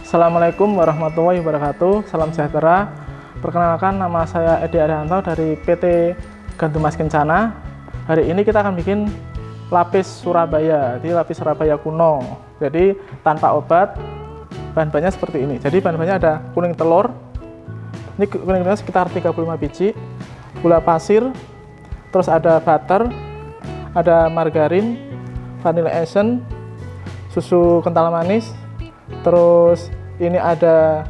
Assalamualaikum warahmatullahi wabarakatuh. Salam sejahtera. Perkenalkan, nama saya Edi Arihanto dari PT Gantumas Kencana. Hari ini kita akan bikin lapis Surabaya. Jadi lapis Surabaya kuno. Jadi tanpa obat. Bahan-bahannya seperti ini. Jadi bahan-bahannya ada kuning telur. Ini kuning telur sekitar 35 biji. Gula pasir. Terus ada butter. Ada margarin. Vanilla essence. Susu kental manis. Terus ini ada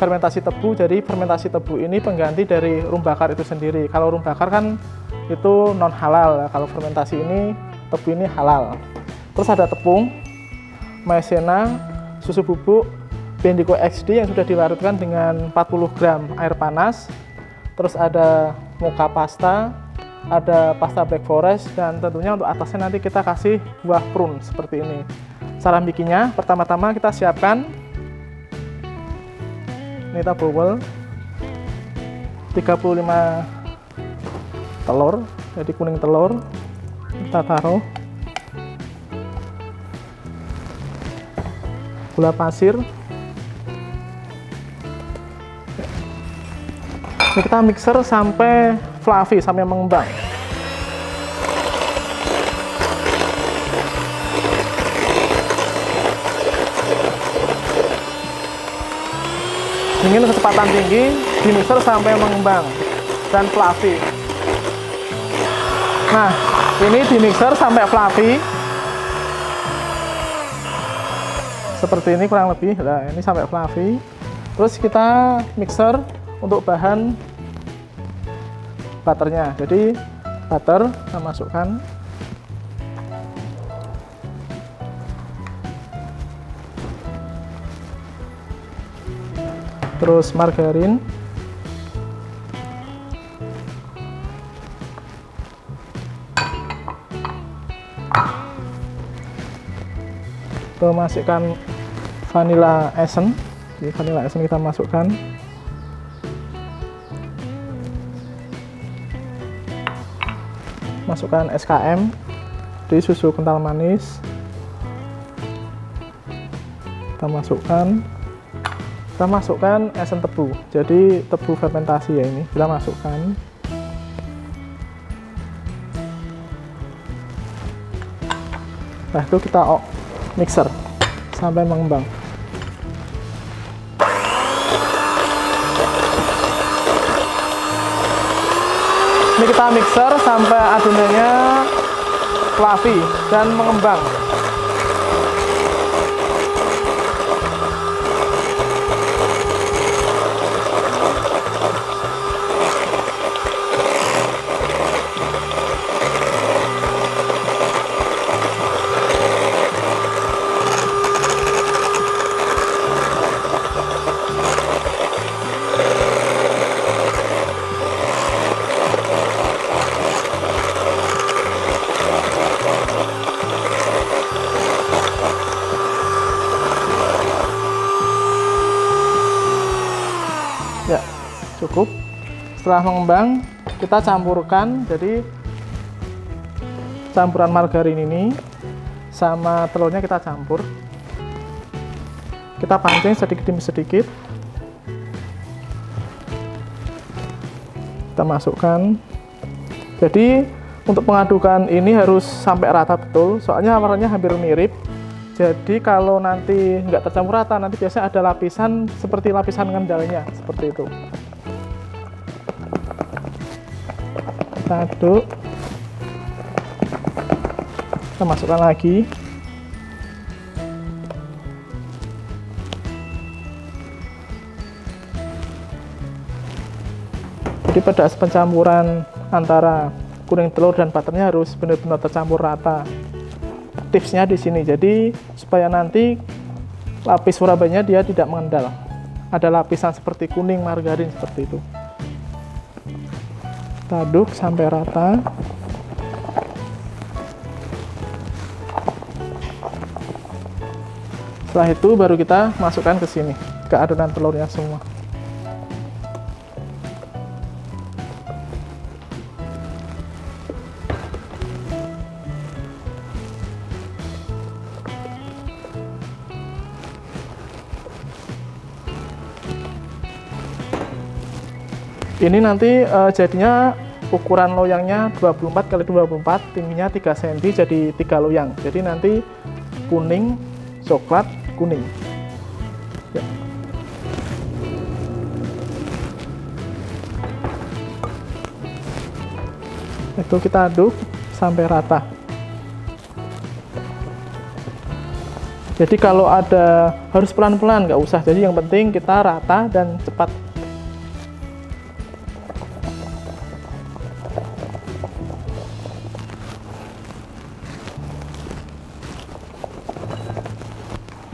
fermentasi tebu. Jadi fermentasi tebu ini pengganti dari rum bakar itu sendiri. Kalau rum bakar kan itu non halal. Kalau fermentasi ini tebu ini halal. Terus ada tepung, maizena, susu bubuk, Bendigo XD yang sudah dilarutkan dengan 40 gram air panas. Terus ada mocha pasta, ada pasta black forest, dan tentunya untuk atasnya nanti kita kasih buah prune seperti ini. Cara bikinnya, pertama-tama kita siapkan nita bowl 35 telur, jadi kuning telur kita taruh, gula pasir, ini kita mixer sampai fluffy, sampai mengembang. Ingin kecepatan tinggi, di mixer sampai mengembang dan fluffy. Nah, ini di mixer sampai fluffy seperti ini kurang lebih. Nah, ini sampai fluffy. Terus kita mixer untuk bahan butternya. Jadi butter kita masukkan. Terus margarin, kita masukkan vanilla essence. Jadi vanilla essence kita masukkan, SKM, jadi susu kental manis kita masukkan esen tebu, jadi tebu fermentasi ya, ini kita masukkan. Nah, itu kita mixer sampai mengembang. Ini kita mixer sampai adonannya fluffy dan mengembang. Ya, cukup. Setelah mengembang, kita campurkan. Jadi campuran margarin ini sama telurnya kita campur. Kita pancing sedikit demi sedikit. Kita masukkan. Jadi untuk mengadukan ini harus sampai rata betul, soalnya warnanya hampir mirip. Jadi kalau nanti nggak tercampur rata, nanti biasanya ada lapisan seperti lapisan ngendalnya, seperti itu. Kita aduk. Kita masukkan lagi. Jadi pada pencampuran antara kuning telur dan butternya harus benar-benar tercampur rata. Tipsnya di sini, jadi supaya nanti lapis Surabayanya dia tidak mengendal. Ada lapisan seperti kuning margarin seperti itu. Kita aduk sampai rata. Setelah itu baru kita masukkan ke sini, ke adonan telurnya semua. Ini nanti jadinya ukuran loyangnya 24 kali 24, tingginya 3 cm, jadi 3 loyang. Jadi nanti kuning, coklat, kuning. Ya. Itu kita aduk sampai rata. Jadi kalau ada harus pelan-pelan, nggak usah. Jadi yang penting kita rata dan cepat.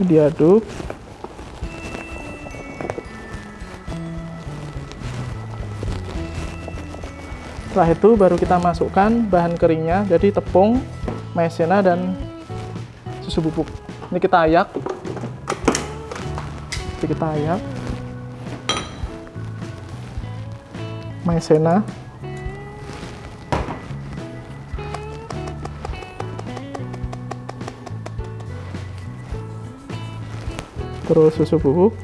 Diaduk. Setelah itu baru kita masukkan bahan keringnya, jadi tepung, maizena, dan susu bubuk. Ini kita ayak. Jadi kita ayak. Maizena. Terus susu bubuk.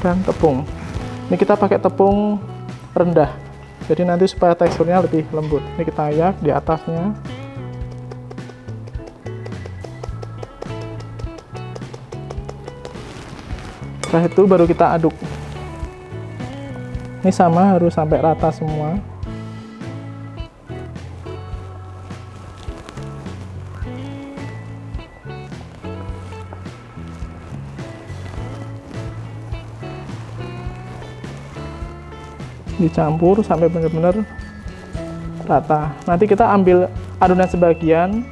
Dan tepung. Ini kita pakai tepung rendah, jadi nanti supaya teksturnya lebih lembut. Ini kita ayak di atasnya. Setelah itu baru kita aduk. Ini sama, harus sampai rata semua. Dicampur sampai benar-benar rata. Nanti kita ambil adonan sebagian,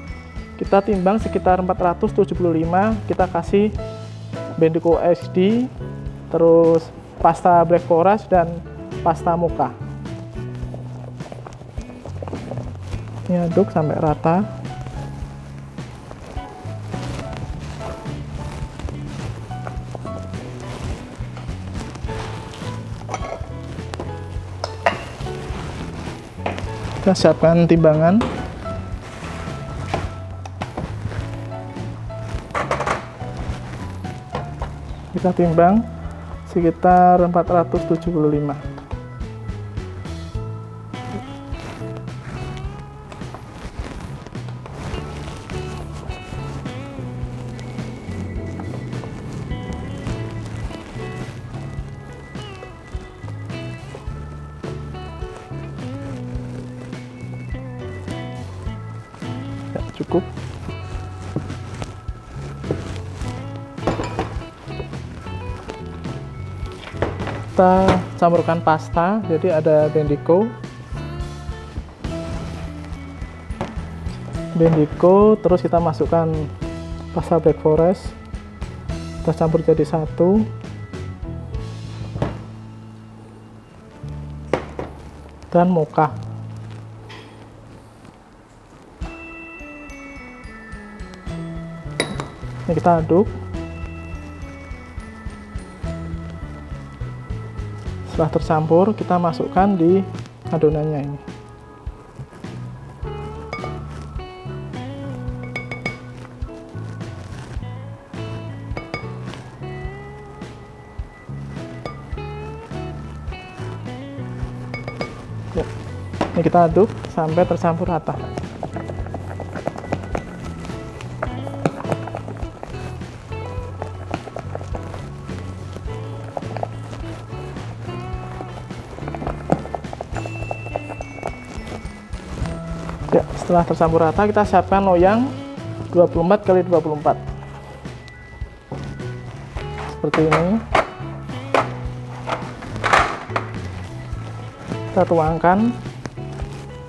kita timbang sekitar 475, kita kasih Bendico XD, terus pasta Black Forest, dan pasta mocha. Ini aduk sampai rata. Kita siapkan timbangan. Kita timbang sekitar 475. Ya, cukup. Kita campurkan pasta, jadi ada Bendico, terus kita masukkan pasta Black Forest, kita campur jadi satu, dan mocha. Ini kita aduk. Setelah tercampur, kita masukkan di adonannya ini. Ya. Ini kita aduk sampai tercampur rata. Ya, setelah tercampur rata, kita siapkan loyang 24 kali 24. Seperti ini. Kita tuangkan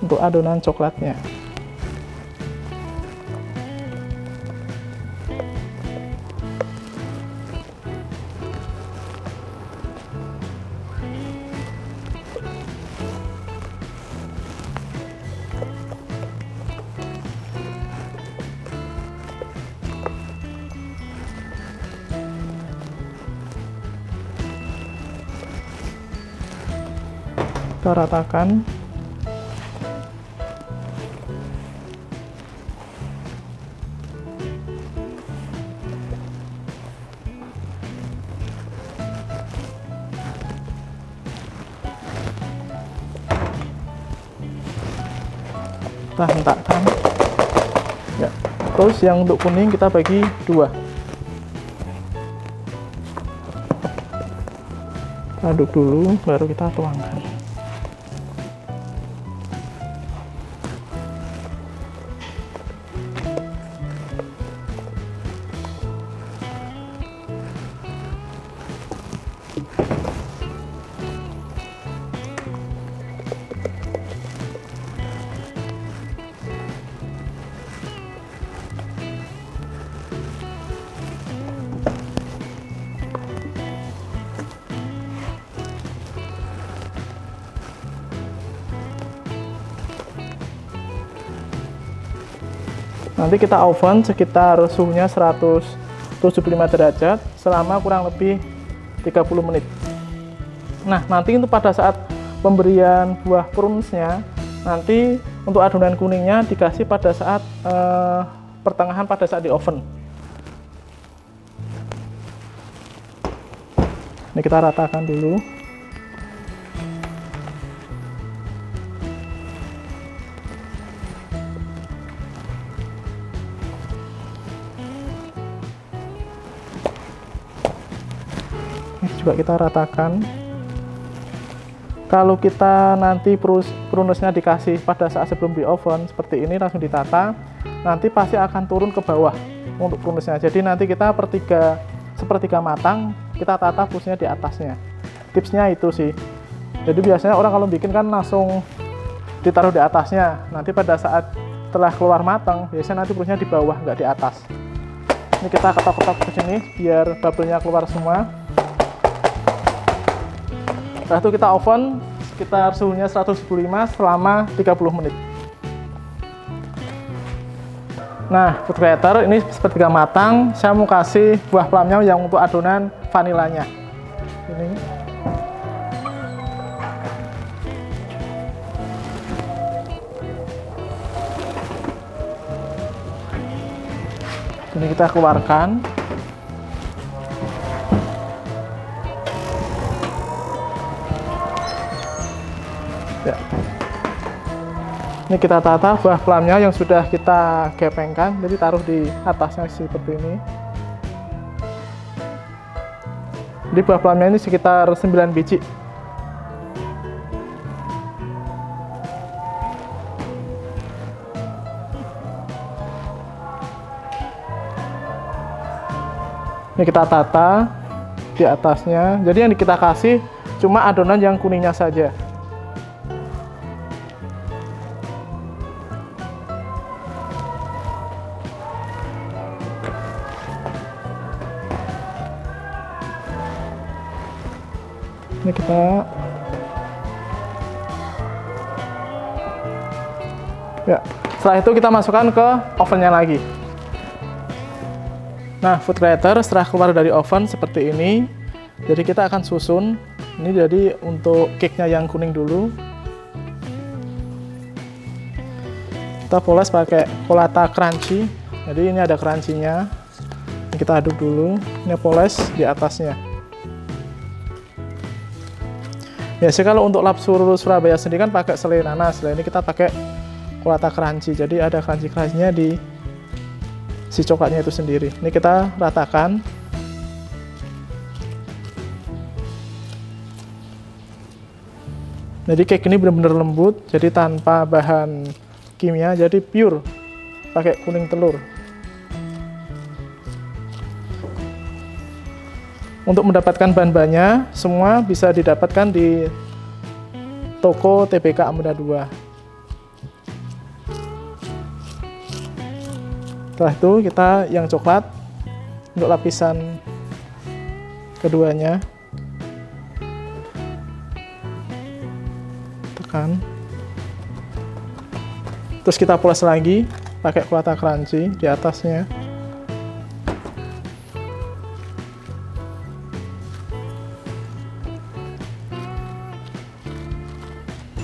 untuk adonan coklatnya. Kita ratakan kita hentakkan ya. Terus yang untuk kuning kita bagi 2. Aduk dulu baru kita tuangkan. Nanti kita oven sekitar suhunya 175 derajat selama kurang lebih 30 menit. Nah, nanti itu pada saat pemberian buah prunesnya, nanti untuk adonan kuningnya dikasih pada saat pertengahan pada saat di oven. Ini kita ratakan dulu. Juga kita ratakan. Kalau kita nanti prunusnya dikasih pada saat sebelum di oven seperti ini langsung ditata, nanti pasti akan turun ke bawah untuk prunusnya. Jadi nanti kita sepertiga matang, kita tata prunusnya di atasnya. Tipsnya itu sih. Jadi biasanya orang kalau bikin kan langsung ditaruh di atasnya. Nanti pada saat setelah keluar matang, biasanya nanti prunusnya di bawah, nggak di atas. Ini kita ketok-ketok ke sini biar bubble-nya keluar semua. Setelah itu kita oven sekitar suhunya 175 selama 30 menit. Nah, food creator ini sepertiga matang. Saya mau kasih buah plumnya yang untuk adonan vanilanya. Ini kita keluarkan. Ya. Ini kita tata buah plumnya yang sudah kita gepengkan, jadi taruh di atasnya seperti ini. Jadi buah plumnya ini sekitar 9 biji. Ini kita tata di atasnya. Jadi yang kita kasih cuma adonan yang kuningnya saja. Ini kita ya, setelah itu kita masukkan ke ovennya lagi. Nah, food creator setelah keluar dari oven seperti ini, jadi kita akan susun. Ini jadi untuk cake-nya yang kuning dulu. Kita poles pakai Colata Crunchy. Jadi ini ada crunchy-nya. Kita aduk dulu. Ini poles di atasnya. Biasanya kalau untuk lap Surabaya sendiri kan pakai selai nanas. Nah, ini kita pakai Colata Crunchy. Jadi ada crunchy-crunchy-nya di si coklatnya itu sendiri. Ini kita ratakan. Jadi cake ini benar-benar lembut, jadi tanpa bahan kimia, jadi pure pakai kuning telur. Untuk mendapatkan bahan-bahannya, semua bisa didapatkan di toko TBK Amenda 2. Setelah itu kita yang coklat untuk lapisan keduanya. Tekan. Terus kita poles lagi pakai Colata Crunchy di atasnya.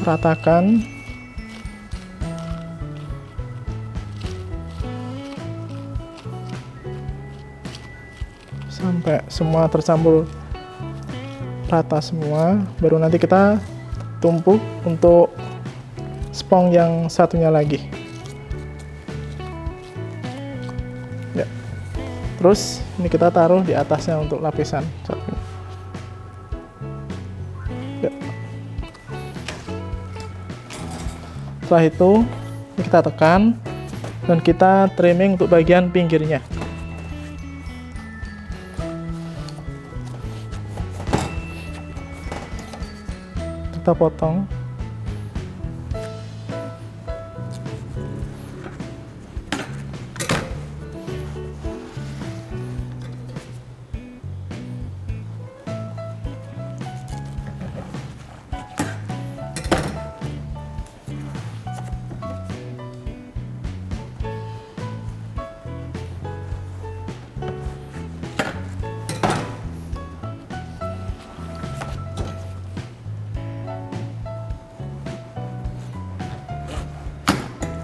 Ratakan. Sampai semua tercampur rata semua, baru nanti kita tumpuk untuk spong yang satunya lagi. Terus ini kita taruh di atasnya untuk lapisan. Ya. Setelah itu ini kita tekan dan kita trimming untuk bagian pinggirnya. Kita potong.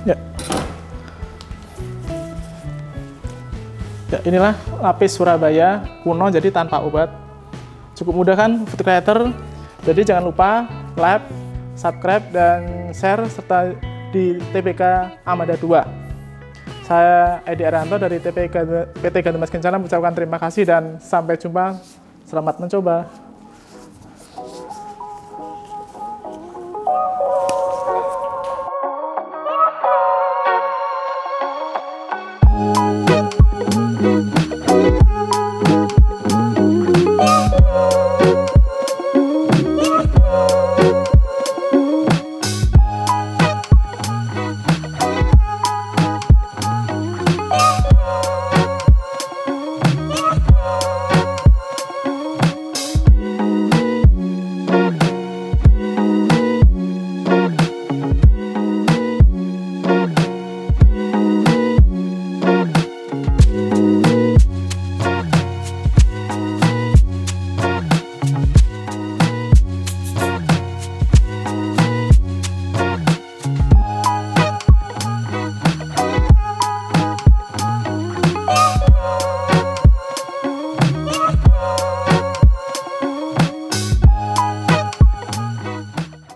Ya. Ya, inilah lapis Surabaya kuno jadi tanpa obat. Cukup mudah kan, food creator? Jadi jangan lupa like, subscribe, dan share serta di TPK Amada 2. Saya Edi Arianto dari PT Gantumas Kencana mengucapkan terima kasih dan sampai jumpa. Selamat mencoba.